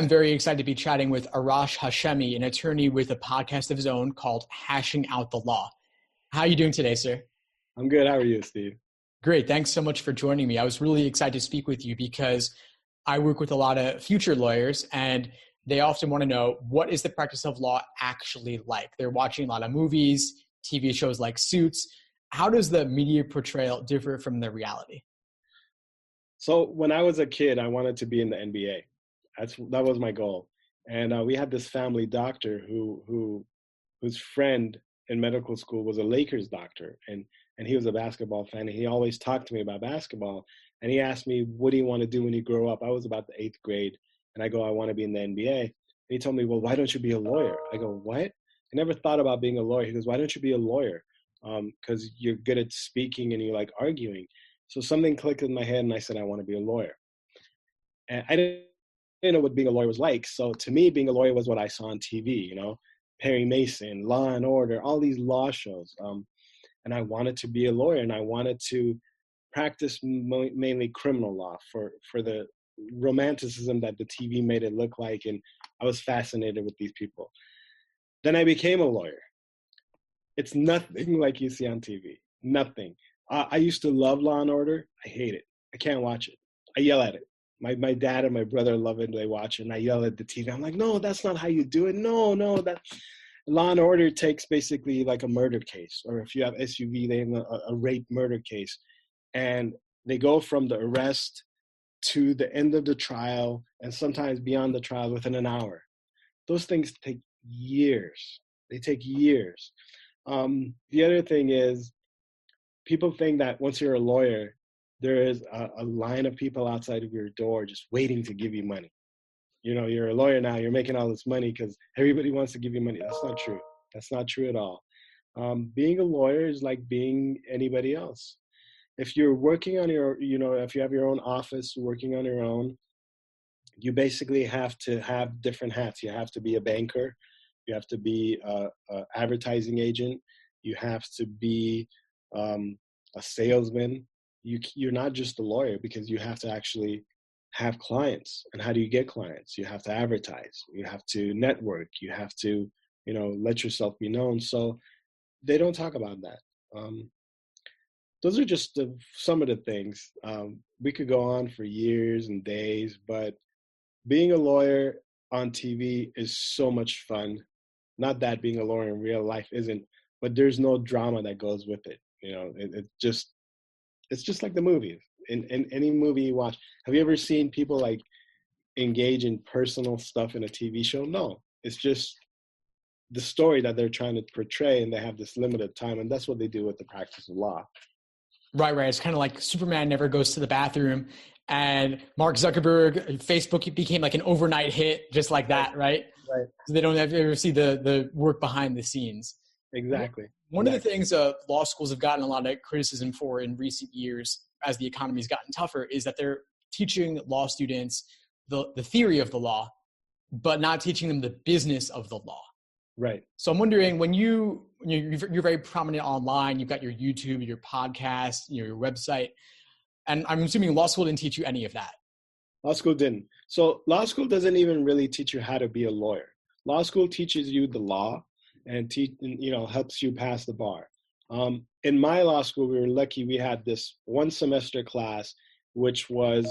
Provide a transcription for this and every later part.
I'm very excited to be chatting with Arash Hashemi, an attorney with a podcast of his own called Hashing Out the Law. How are you doing today, sir? I'm good. How are you, Steve? Great. Thanks so much for joining me. I was really excited to speak with you because I work with a lot of future lawyers, and they often want to know, what is the practice of law actually like? They're watching a lot of movies, TV shows like Suits. How does the media portrayal differ from the reality? So when I was a kid, I wanted to be in the NBA. That was my goal. And we had this family doctor whose friend in medical school was a Lakers doctor, and he was a basketball fan. And he always talked to me about basketball. And he asked me, "What do you want to do when you grow up?" I was about the 8th grade, and I go, "I want to be in the NBA." And he told me, "Well, why don't you be a lawyer?" I go, "What? I never thought about being a lawyer." He goes, "Why don't you be a lawyer? Because you're good at speaking and you like arguing." So something clicked in my head, and I said, "I want to be a lawyer." And I didn't know what being a lawyer was like. So to me, being a lawyer was what I saw on TV, Perry Mason, Law and Order, all these law shows. And I wanted to be a lawyer, and I wanted to practice mainly criminal law for the romanticism that the TV made it look like. And I was fascinated with these people. Then I became a lawyer. It's nothing like you see on TV. Nothing. I used to love Law and Order. I hate it. I can't watch it. I yell at it. My dad and my brother love it. They watch it, and I yell at the TV. I'm like, "No, that's not how you do it. No, that." Law and Order takes basically like a murder case, or if you have SUV, they have a rape murder case. And they go from the arrest to the end of the trial, and sometimes beyond the trial within an hour. Those things take years. They take years. The other thing is, people think that once you're a lawyer, there is a line of people outside of your door just waiting to give you money. You're a lawyer now, you're making all this money because everybody wants to give you money. That's not true. That's not true at all. Being a lawyer is like being anybody else. If you're working on if you have your own office working on your own, you basically have to have different hats. You have to be a banker. You have to be a advertising agent. You have to be a salesman. You're not just a lawyer, because you have to actually have clients. And how do you get clients? You have to advertise. You have to network. You have to, let yourself be known. So they don't talk about that. Those are just some of the things. We could go on for years and days, but being a lawyer on TV is so much fun. Not that being a lawyer in real life isn't, but there's no drama that goes with it. It's just like the movies. In any movie you watch, have you ever seen people like engage in personal stuff in a TV show? No, it's just the story that they're trying to portray, and they have this limited time, and that's what they do with the practice of law. Right. It's kind of like Superman never goes to the bathroom, and Mark Zuckerberg, Facebook became like an overnight hit, just like that, right? Right. So they don't ever see the work behind the scenes. Exactly. One of the things law schools have gotten a lot of criticism for in recent years, as the economy's gotten tougher, is that they're teaching law students the theory of the law, but not teaching them the business of the law. Right. So I'm wondering, when you're very prominent online, you've got your YouTube, your podcast, your website, and I'm assuming law school didn't teach you any of that. Law school didn't. So law school doesn't even really teach you how to be a lawyer. Law school teaches you the law and helps you pass the bar. In my law school, we were lucky. We had this one semester class, which was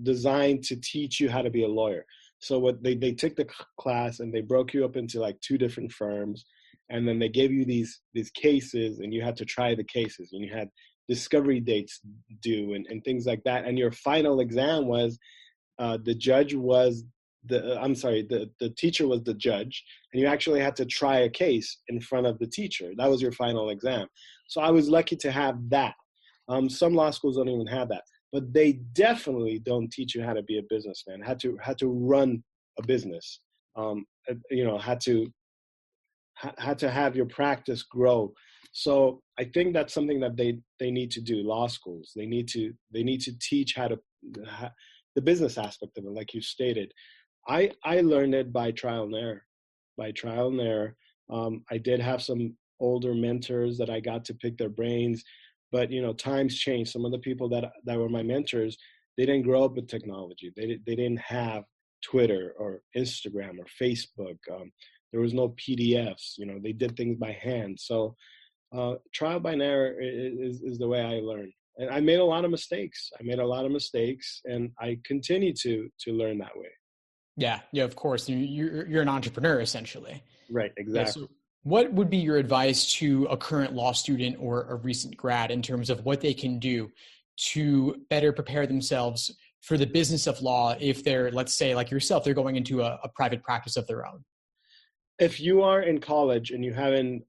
designed to teach you how to be a lawyer. So what they took the class and they broke you up into like 2 different firms, and then they gave you these cases, and you had to try the cases, and you had discovery dates due and things like that. And your final exam was the teacher was the judge, and you actually had to try a case in front of the teacher. That was your final exam. So I was lucky to have that. Some law schools don't even have that, but they definitely don't teach you how to be a businessman, how to run a business, how to have your practice grow. So I think that's something that they need to do. Law schools, they need to teach how to the business aspect of it, like you stated. I learned it by trial and error. I did have some older mentors that I got to pick their brains, but times change. Some of the people that were my mentors, they didn't grow up with technology. They didn't have Twitter or Instagram or Facebook. There was no PDFs. They did things by hand. So trial by error is the way I learn. And I made a lot of mistakes. And I continue to learn that way. Yeah, of course. You're an entrepreneur, essentially. Right, exactly. Yeah, so what would be your advice to a current law student or a recent grad in terms of what they can do to better prepare themselves for the business of law if they're, let's say, like yourself, they're going into a private practice of their own? If you are in college and you haven't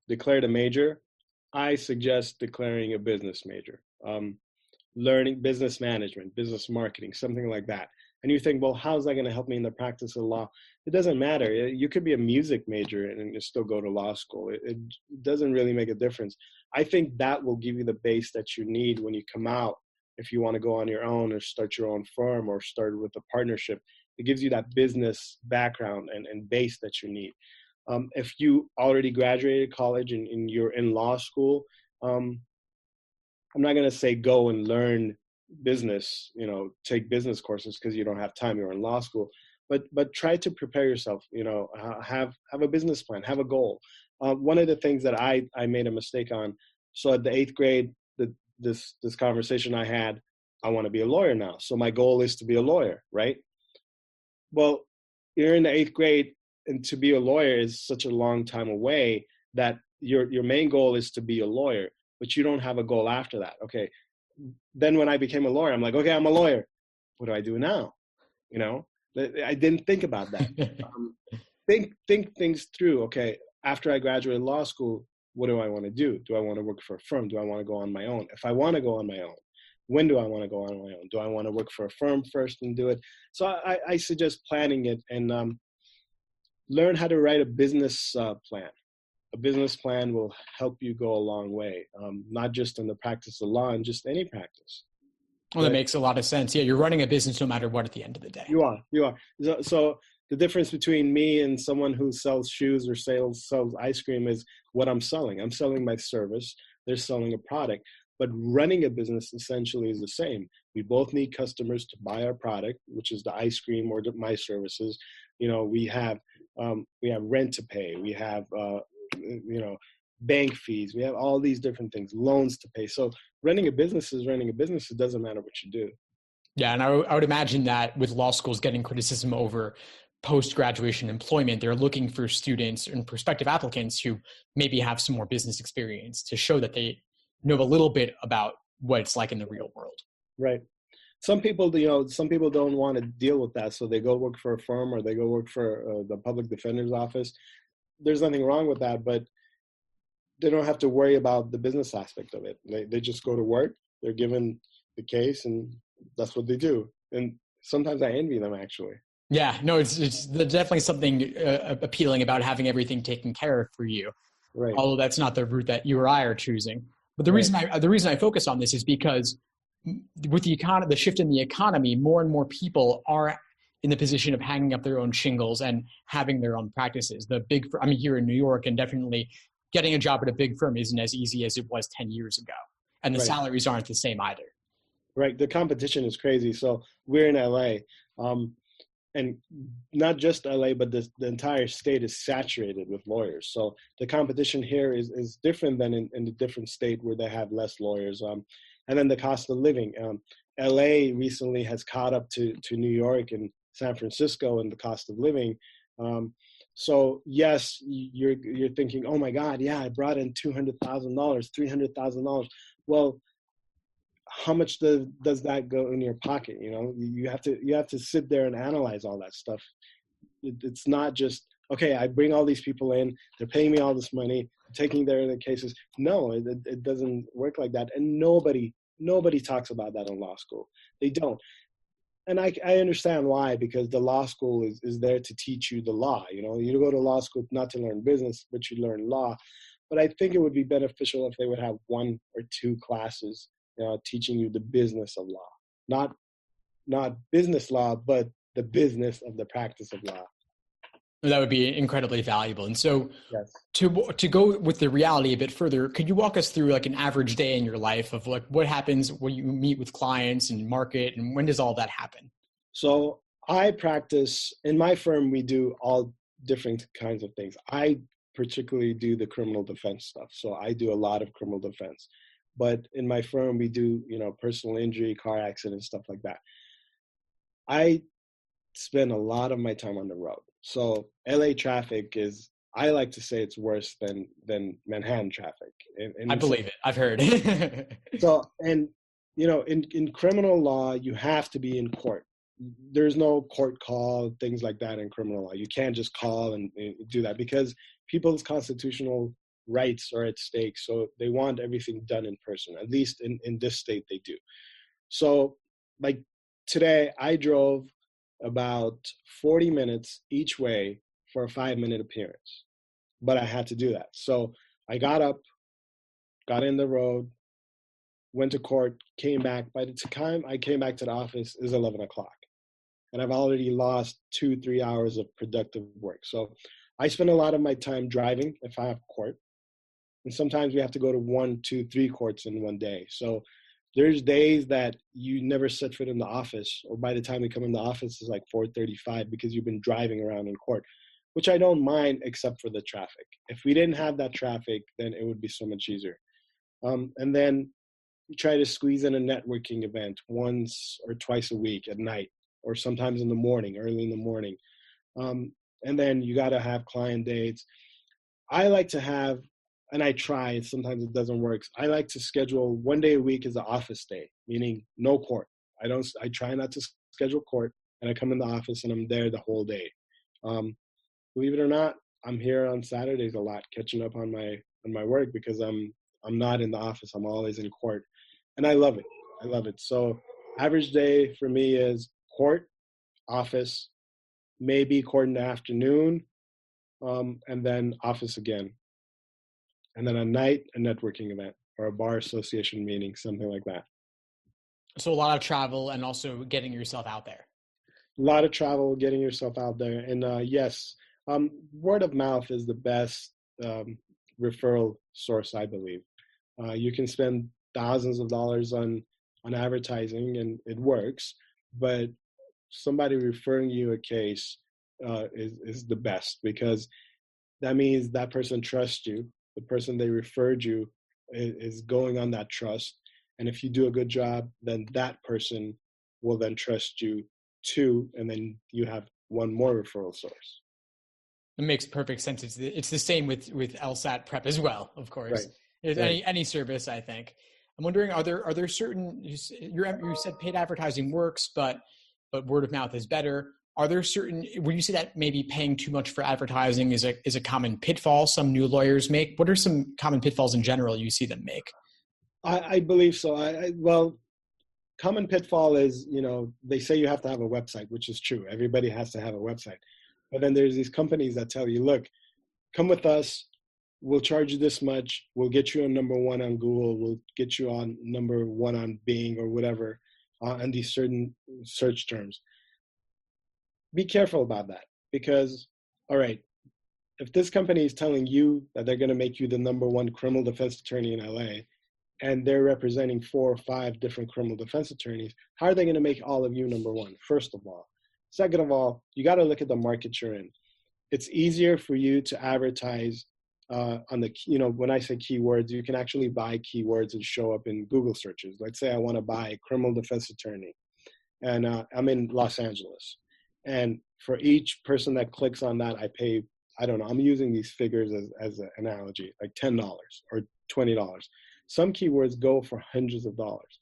declared a major, I suggest declaring a business major, learning business management, business marketing, something like that. And you think, well, how's that going to help me in the practice of law? It doesn't matter. You could be a music major and still go to law school. It doesn't really make a difference. I think that will give you the base that you need when you come out. If you want to go on your own or start your own firm or start with a partnership, it gives you that business background and base that you need. If you already graduated college and you're in law school, I'm not going to say go and learn business, take business courses because you don't have time, you're in law school, but try to prepare yourself, have a business plan, have a goal. One of the things that I made a mistake on, so at the 8th grade, this conversation I had, I want to be a lawyer now. So my goal is to be a lawyer, right? Well, you're in the 8th grade, and to be a lawyer is such a long time away that your main goal is to be a lawyer, but you don't have a goal after that. Okay. Then when I became a lawyer, I'm like, okay, I'm a lawyer. What do I do now? I didn't think about that. Think things through. Okay, after I graduated law school, what do I want to do? Do I want to work for a firm? Do I want to go on my own? If I want to go on my own, when do I want to go on my own? Do I want to work for a firm first and do it? So I suggest planning it and learn how to write a business plan. A business plan will help you go a long way, not just in the practice of law and just any practice. Well, that makes a lot of sense. Yeah, you're running a business no matter what at the end of the day. You are. So the difference between me and someone who sells shoes or sells ice cream is what I'm selling. I'm selling my service. They're selling a product. But running a business essentially is the same. We both need customers to buy our product, which is the ice cream or my services. We have rent to pay. We have bank fees. We have all these different things, loans to pay. So running a business is running a business. It doesn't matter what you do. Yeah. And I would imagine that with law schools getting criticism over post-graduation employment, they're looking for students and prospective applicants who maybe have some more business experience to show that they know a little bit about what it's like in the real world. Right. Some people don't want to deal with that. So they go work for a firm or they go work for the public defender's office. There's nothing wrong with that, but they don't have to worry about the business aspect of it. They just go to work, they're given the case, and that's what they do. And sometimes I envy them, actually. Yeah, no, it's definitely something appealing about having everything taken care of for you. Right. Although that's not the route that you or I are choosing. But the reason I focus on this is because with the shift in the economy, more and more people are in the position of hanging up their own shingles and having their own practices. Here in New York, and definitely getting a job at a big firm isn't as easy as it was 10 years ago. And the salaries aren't the same either. Right. The competition is crazy. So we're in LA, and not just LA, but the entire state is saturated with lawyers. So the competition here is different than in the different state where they have less lawyers. And then the cost of living. LA recently has caught up to New York and San Francisco and the cost of living. So yes, you're thinking, oh my God, yeah, I brought in $200,000, $300,000. Well, how much does that go in your pocket? You have to sit there and analyze all that stuff. It's not just, okay, I bring all these people in, they're paying me all this money, taking their cases. No, it doesn't work like that. And nobody talks about that in law school. They don't. And I understand why, because the law school is there to teach you the law. You go to law school not to learn business, but you learn law. But I think it would be beneficial if they would have 1 or 2 classes teaching you the business of law, not business law, but the business of the practice of law. That would be incredibly valuable. And so yes. to go with the reality a bit further, could you walk us through like an average day in your life of like what happens when you meet with clients and market, and when does all that happen? So I practice in my firm. We do all different kinds of things. I particularly do the criminal defense stuff. So I do a lot of criminal defense. But in my firm, we do, personal injury, car accident, stuff like that. I spend a lot of my time on the road. So LA traffic is, I like to say it's worse than Manhattan traffic. And I believe it. I've heard. So, and, in criminal law, you have to be in court. There's no court call, things like that in criminal law. You can't just call and do that because people's constitutional rights are at stake. So they want everything done in person, at least in this state they do. So like today, I drove about 40 minutes each way for a 5-minute appearance, but I had to do that. So I got up, got in the road, went to court, came back. By the time I came back to the office, it was 11 o'clock. And I've already lost 2-3 hours of productive work. So I spend a lot of my time driving if I have court. And sometimes we have to go to 1, 2, 3 courts in one day. So there's days that you never set foot in the office, or by the time we come in the office, it's like 4:35 because you've been driving around in court, which I don't mind except for the traffic. If we didn't have that traffic, then it would be so much easier. And then you try to squeeze in a networking event once or twice a week at night, or sometimes in the morning, early in the morning. And then you got to have client dates. I like to have, and I try, sometimes it doesn't work. I like to schedule 1 day a week as an office day, meaning no court. I try not to schedule court, and I come in the office and I'm there the whole day. Believe it or not, I'm here on Saturdays a lot, catching up on my work because I'm not in the office. I'm always in court, and I love it. I love it. So average day for me is court, office, maybe court in the afternoon, and then office again. And then at night, a networking event or a bar association meeting, something like that. So a lot of travel and also getting yourself out there. A lot of travel, getting yourself out there. And yes, word of mouth is the best referral source, I believe. You can spend thousands of dollars on advertising and it works, but somebody referring you a case is the best, because that means that person trusts you. The person they referred you is going on that trust. And if you do a good job, then that person will then trust you too. And then you have one more referral source. It makes perfect sense. It's the same with LSAT prep as well, of course. Right. Any service, I think. I'm wondering, are there certain, you said paid advertising works, but word of mouth is better. Are there certain, would you say that maybe paying too much for advertising is a common pitfall some new lawyers make? What are some common pitfalls in general you see them make? I believe so. Well, common pitfall is, they say you have to have a website, which is true. Everybody has to have a website. But then there's these companies that tell you, look, come with us. We'll charge you this much. We'll get you on number 1 on Google. We'll get you on number 1 on Bing or whatever, on these certain search terms. Be careful about that, because, all right, if this company is telling you that they're going to make you the number 1 criminal defense attorney in LA, and they're representing 4 or 5 different criminal defense attorneys, how are they going to make all of you number 1, first of all? Second of all, you got to look at the market you're in. It's easier for you to advertise on the, when I say keywords, you can actually buy keywords and show up in Google searches. Let's say I want to buy a criminal defense attorney, and I'm in Los Angeles. And for each person that clicks on that, I pay, I don't know, I'm using these figures as an analogy, like $10 or $20. Some keywords go for hundreds of dollars.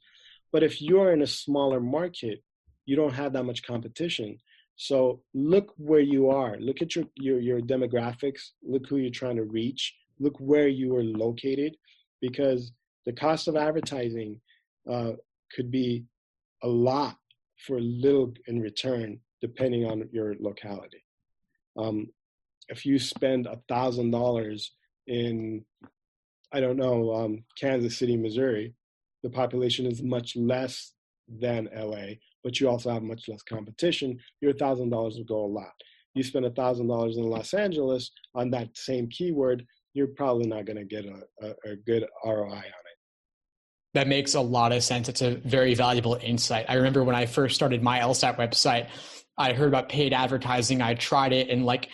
But if you're in a smaller market, you don't have that much competition. So look where you are. Look at your demographics. Look who you're trying to reach. Look where you are located, because the cost of advertising could be a lot for little in return, depending on your locality. If you spend $1,000 in, I don't know, Kansas City, Missouri, the population is much less than LA, but you also have much less competition. Your $1,000 will go a lot. You spend $1,000 in Los Angeles on that same keyword, you're probably not going to get a good ROI on it. That makes a lot of sense. It's a very valuable insight. I remember when I first started my LSAT website, I heard about paid advertising. I tried it, and like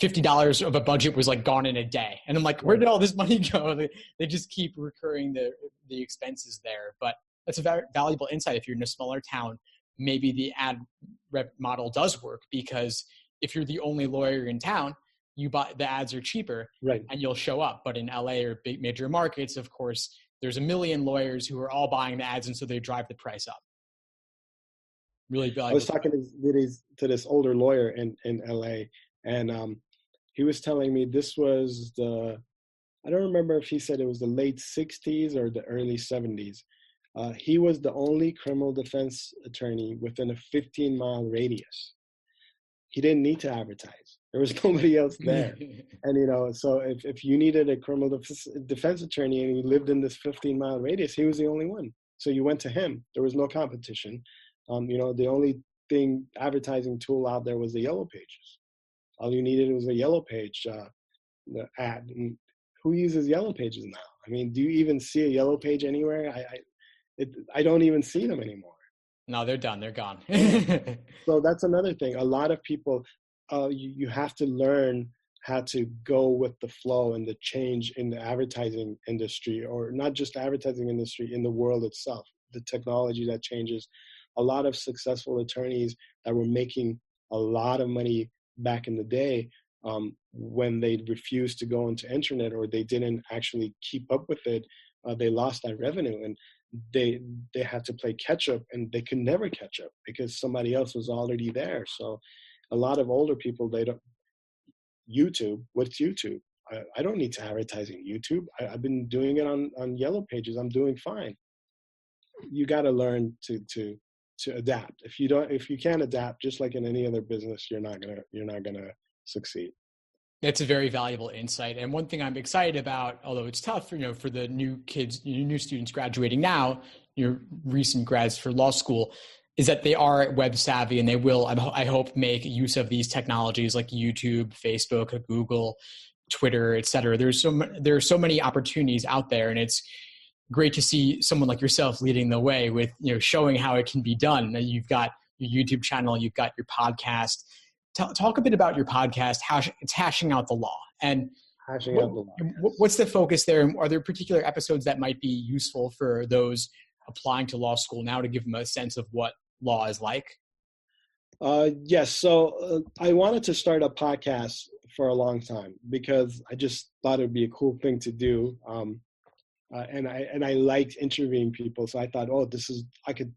$50 of a budget was like gone in a day. And I'm like, where did all this money go? They just keep recurring the expenses there. But that's a very valuable insight. If you're in a smaller town, maybe the ad rep model does work, because if you're the only lawyer in town, you buy the ads are cheaper, Right. and you'll show up. But in LA or big major markets, of course, there's a million lawyers who are all buying the ads, and so they drive the price up. Really valuable. I was talking to this older lawyer in LA, and he was telling me this was I don't remember if he said it was the late 60s or the early 70s. He was the only criminal defense attorney within a 15-mile radius. He didn't need to advertise. There was nobody else there. And, so if you needed a criminal defense attorney and you lived in this 15-mile radius, he was the only one. So you went to him. There was no competition. The only advertising tool out there was the Yellow Pages. All you needed was a Yellow Page ad. And who uses Yellow Pages now? I mean, do you even see a Yellow Page anywhere? I don't even see them anymore. No, they're done. They're gone. So that's another thing. A lot of people, you have to learn how to go with the flow and the change in the advertising industry, or not just advertising industry, in the world itself, the technology that changes. A lot of successful attorneys that were making a lot of money back in the day, when they refused to go into internet, or they didn't actually keep up with it, they lost that revenue, and they had to play catch up, and they could never catch up because somebody else was already there. So a lot of older people, they don't. YouTube, what's YouTube? I don't need to advertise in YouTube. I've been doing it on Yellow Pages. I'm doing fine. You got to learn to adapt. If you can't adapt, just like in any other business, you're not gonna succeed. That's a very valuable insight. And one thing I'm excited about, although it's tough, for the new students graduating now, your recent grads for law school, is that they are web savvy, and they will, I hope, make use of these technologies like YouTube, Facebook, Google, Twitter, et cetera. There are so many opportunities out there, and it's great to see someone like yourself leading the way with, showing how it can be done. You've got your YouTube channel, you've got your podcast. Talk a bit about your podcast. It's Hashing Out the Law. And Hashing Out the Law. What's the focus there? And are there particular episodes that might be useful for those applying to law school now, to give them a sense of what law is like? Yes. So I wanted to start a podcast for a long time because I just thought it would be a cool thing to do. And I liked interviewing people. So I thought, I could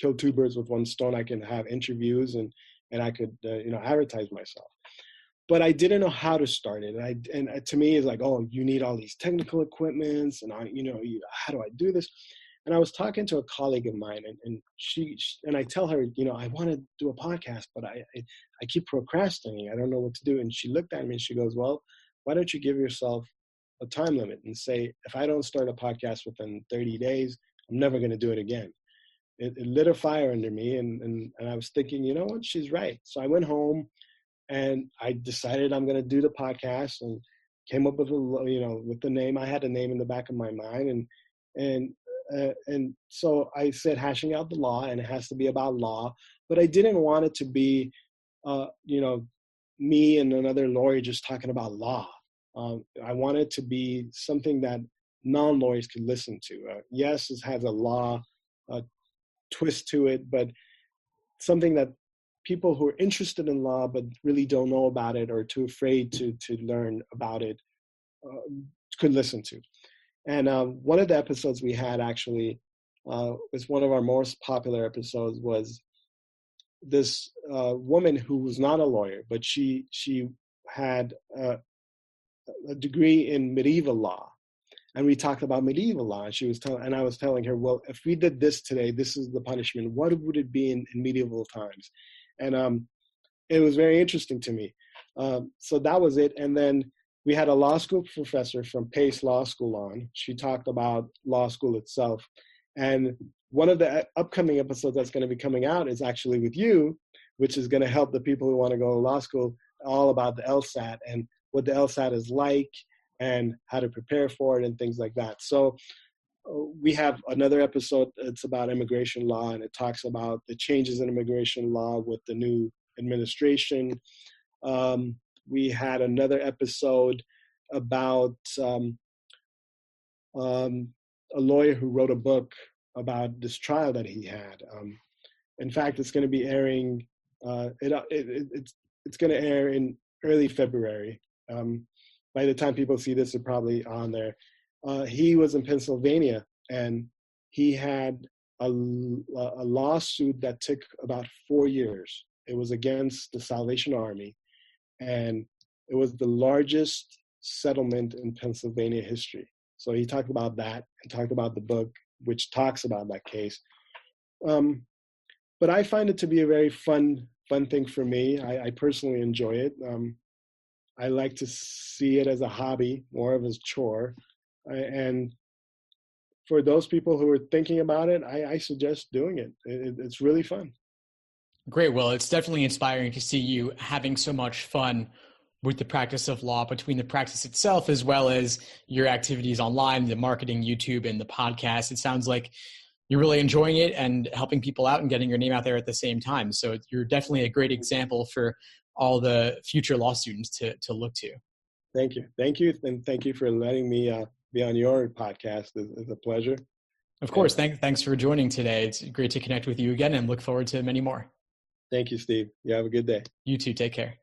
kill two birds with one stone. I can have interviews and I could, advertise myself. But I didn't know how to start it. And to me, it's like, you need all these technical equipments, and how do I do this? And I was talking to a colleague of mine, and I tell her, I want to do a podcast, but I keep procrastinating. I don't know what to do. And she looked at me and she goes, well, why don't you give yourself a time limit and say, if I don't start a podcast within 30 days, I'm never going to do it again. It lit a fire under me, and I was thinking, you know what, she's right. So I went home and I decided I'm going to do the podcast, and came up with with the name. I had a name in the back of my mind, and so I said Hashing Out the Law, and it has to be about law, but I didn't want it to be, me and another lawyer just talking about law. I want it to be something that non-lawyers could listen to. Yes, it has a law twist to it, but something that people who are interested in law but really don't know about it, or too afraid to learn about it, could listen to. And one of the episodes we had actually was one of our most popular episodes, was this woman who was not a lawyer, but she had a degree in medieval law. And we talked about medieval law, and I was telling her, well, if we did this today, this is the punishment. What would it be in medieval times? And it was very interesting to me. So that was it. And then we had a law school professor from Pace Law School on. She talked about law school itself. And one of the upcoming episodes that's going to be coming out is actually with you, which is going to help the people who want to go to law school, all about the LSAT and what the LSAT is like, and how to prepare for it and things like that. So we have another episode. It's about immigration law, and it talks about the changes in immigration law with the new administration. We had another episode about a lawyer who wrote a book about this trial that he had. In fact, it's going to be airing. It's going to air in early February. By the time people see this, it's probably on there. He was in Pennsylvania, and he had a lawsuit that took about 4 years. It was against the Salvation Army, and it was the largest settlement in Pennsylvania history. So he talked about that and talked about the book, which talks about that case. But I find it to be a very fun thing for me. I personally enjoy it. I like to see it as a hobby, more of a chore. And for those people who are thinking about it, I suggest doing it. It's really fun. Great. Well, it's definitely inspiring to see you having so much fun with the practice of law, between the practice itself as well as your activities online, the marketing, YouTube, and the podcast. It sounds like you're really enjoying it and helping people out and getting your name out there at the same time. So you're definitely a great example for all the future law students to look to. Thank you. And thank you for letting me be on your podcast. It's a pleasure. Of course. Thanks for joining today. It's great to connect with you again and look forward to many more. Thank you, Steve. You have a good day. You too. Take care.